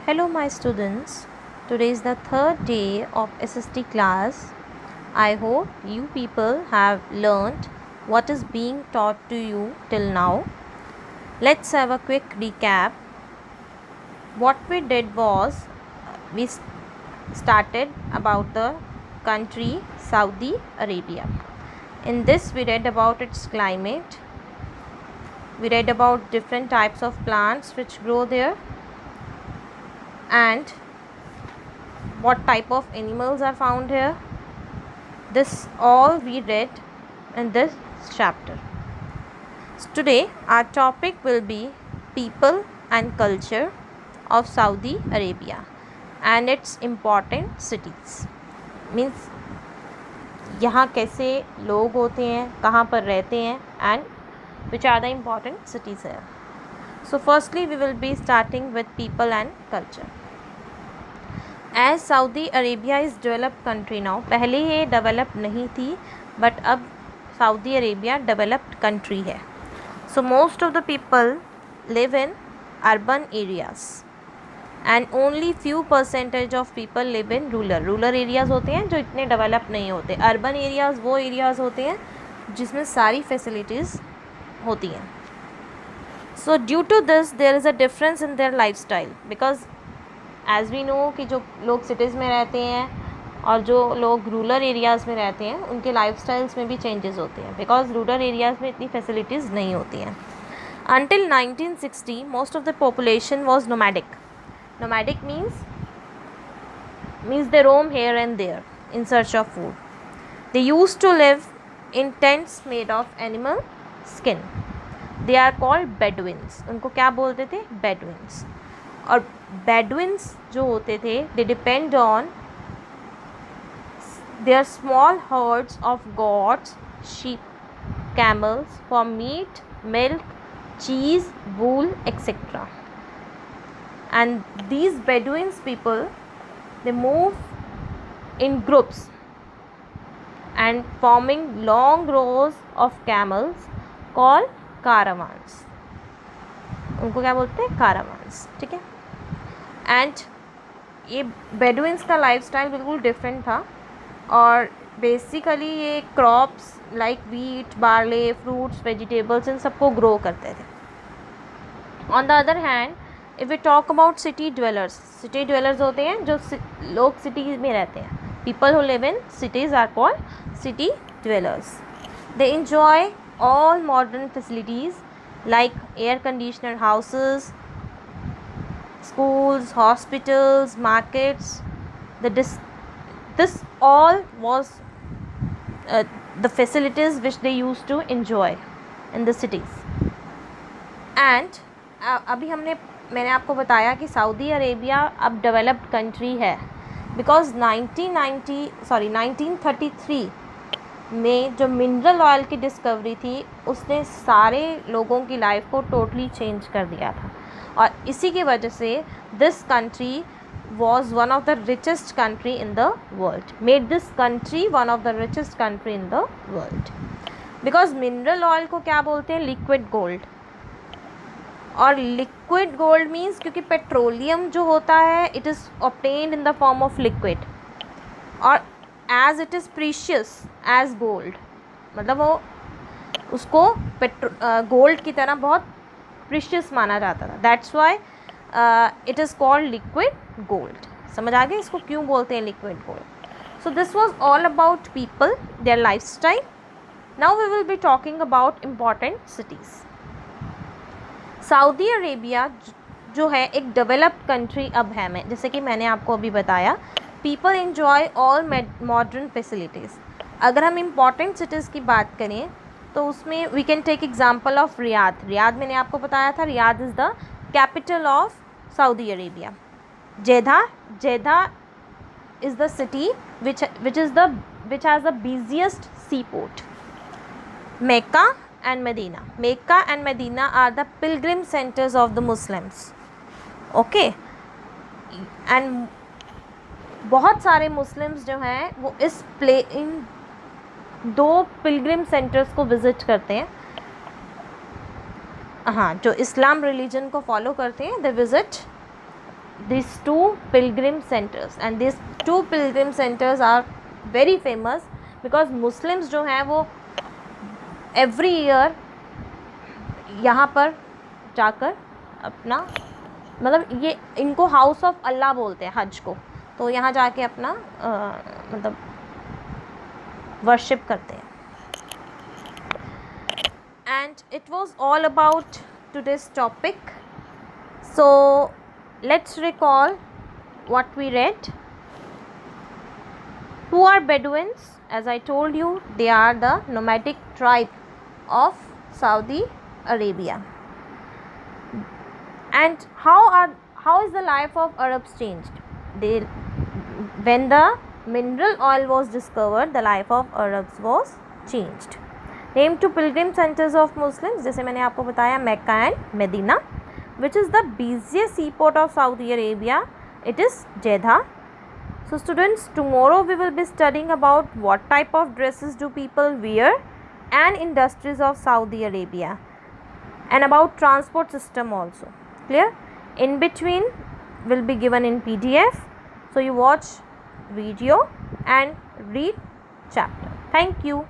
Hello, my students. Today is the third day of SST class. I hope you people have learned what is being taught to you till now. Let's have a quick recap. What we did was we started about the country Saudi Arabia. In this, we read about its climate. We read about different types of plants which grow there, and what type of animals are found here. This all we read in this chapter. So today our topic will be people and culture of Saudi Arabia and its important cities. Means यहाँ कैसे लोग होते हैं, कहाँ पर रहते हैं, and which are the important cities here. So firstly we will be starting with people and culture. As Saudi Arabia is developed country now, पहले ये developed नहीं थी, but अब Saudi Arabia developed country है. So most of the people live in urban areas and only few percentage of people live in rural areas होते हैं जो इतने develop नहीं होते. Urban areas वो areas होते हैं जिसमें सारी facilities होती हैं. So due to this there is a difference in their lifestyle because as we know कि जो लोग सिटीज़ में रहते हैं और जो लोग रूरल एरियाज़ में रहते हैं उनके लाइफस्टाइल्स में भी चेंजेस होते हैं बिकॉज रूरल एरियाज़ में इतनी फैसिलिटीज़ नहीं होती हैं. Until 1960 most of the population was nomadic. Nomadic means they roam here and there in search of food. They use to live in tents made of animal skin. They are called Bedouins. उनको क्या बोलते थे? बेडुइन्स. और बेडुइन्स जो होते थे they depend on their small herds of goats, sheep, camels for meat, milk, cheese, wool etcetera. And these Bedouins people they move in groups and forming long rows of camels called caravans. उनको क्या बोलते हैं? caravans. ठीक है. And ये बेडुइन्स का lifestyle बिल्कुल different था और बेसिकली ये crops like wheat, barley, fruits, vegetables इन सबको ग्रो करते थे. On the other hand if we talk about city dwellers होते हैं जो लोग सिटी में रहते हैं. People who live in cities are called city dwellers. They enjoy all modern facilities like air conditioned houses, schools, hospitals, markets. This all was the facilities which they used to enjoy in the cities. And अभी मैंने आपको बताया कि Saudi Arabia अब developed country है because 1933 में जो mineral oil की डिस्कवरी थी उसने सारे लोगों की लाइफ को टोटली चेंज कर दिया था और इसी की वजह से this country was one of the richest country in the world, made this country one of the richest country in the world because mineral oil को क्या बोलते हैं? Liquid gold. और लिक्विड गोल्ड मीन्स क्योंकि पेट्रोलियम जो होता है it is obtained in the form of liquid और as it is precious as gold. मतलब वो उसको गोल्ड की तरह बहुत प्रीशियस माना जाता था. That's why it is called liquid gold. समझ आ गया इसको क्यों बोलते हैं liquid gold. So this was all about people, their lifestyle. Now we will be talking about important cities. Saudi Arabia जो है एक डेवलप्ड कंट्री अब है. मैं जैसे कि मैंने आपको अभी बताया people enjoy all modern facilities. अगर हम इम्पॉर्टेंट सिटीज़ की बात करें तो उसमें we can take example of Riyadh. Riyadh मैंने आपको बताया था Riyadh is the capital of Saudi Arabia. Jeddah is the city which has the busiest seaport. Mecca and Medina are the pilgrim centers of the Muslims. Okay, and बहुत सारे Muslims जो हैं वो इन दो पिलग्रिम सेंटर्स को visit करते हैं. हाँ, जो इस्लाम रिलीजन को फॉलो करते हैं दे visit these two pilgrim centers, and these two pilgrim centers are very famous because Muslims जो हैं वो every year यहाँ पर जाकर अपना मतलब ये इनको हाउस ऑफ अल्लाह बोलते हैं हज को, तो यहाँ जाके अपना मतलब वर्शिप करते हैं. And it was all about today's topic. So let's recall what we read. Who are Bedouins? As I told you, they are the nomadic tribe of Saudi Arabia. And how is the life of Arabs changed? When the mineral oil was discovered, the life of Arabs was changed. Name to pilgrim centers of Muslims, जैसे मैंने आपको बताया, Mecca and Medina. Which is the busiest seaport of Saudi Arabia? It is Jeddah. So students, tomorrow we will be studying about what type of dresses do people wear and industries of Saudi Arabia, and about transport system also. Clear? In between will be given in PDF. So you watch video and read chapter. Thank you.